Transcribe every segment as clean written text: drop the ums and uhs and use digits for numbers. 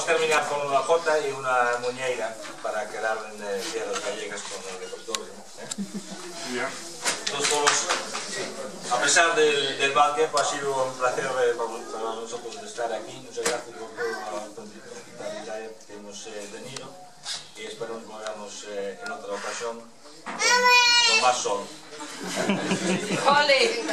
Vamos a terminar con una jota y una muñeira para quedar en tierras gallegas con el repertorio. Entonces, a pesar del mal tiempo, ha sido un placer para nosotros estar aquí. Muchas gracias por toda la hospitalidad que hemos tenido y esperamos volvernos en otra ocasión con más sol. ¡Ole!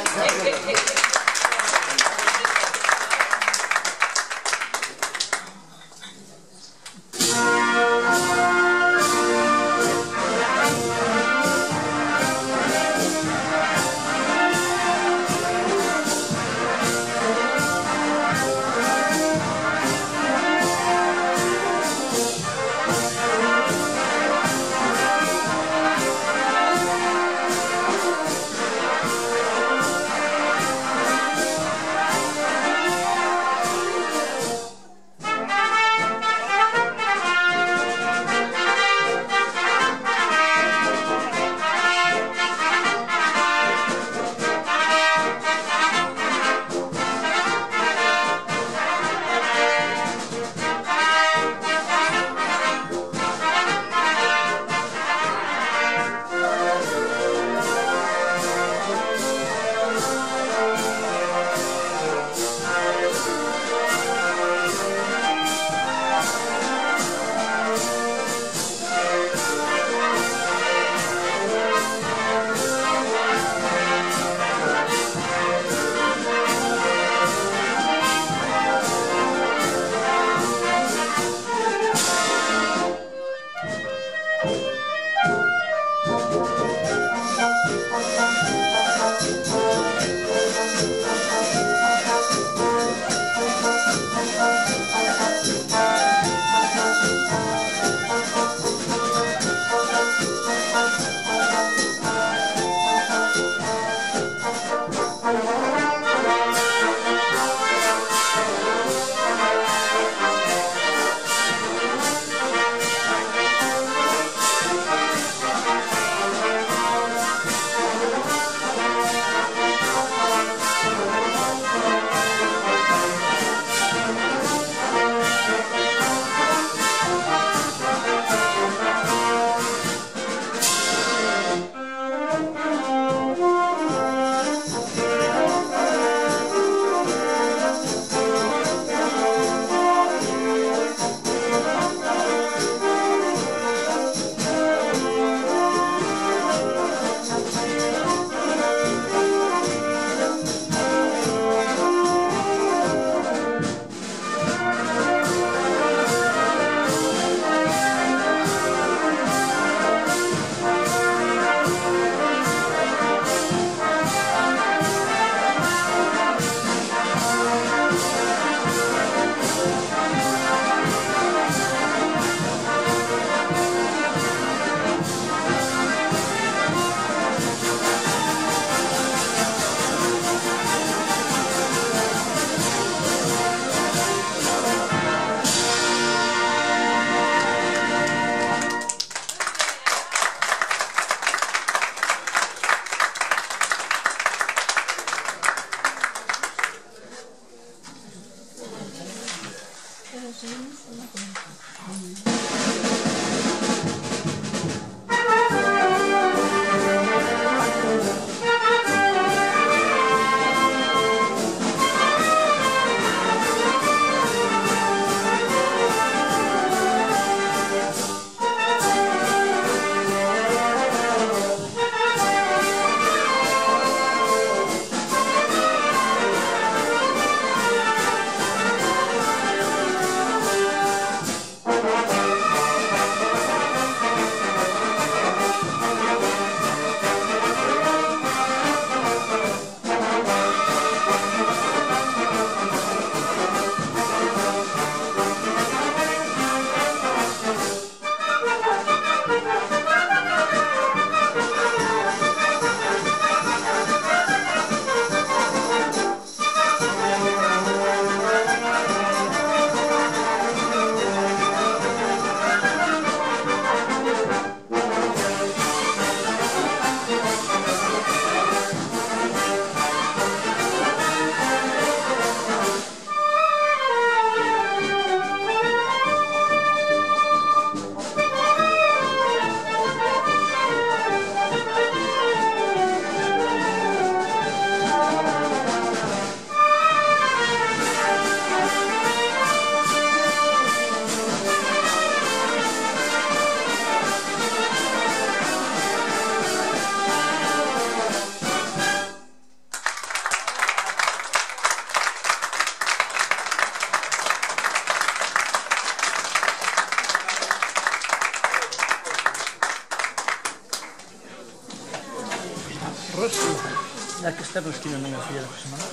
externos que non a filla da semana.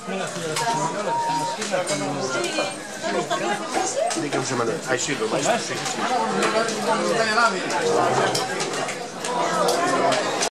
Non a filla da semana, que están así, Di che semana? Hai sido, vai.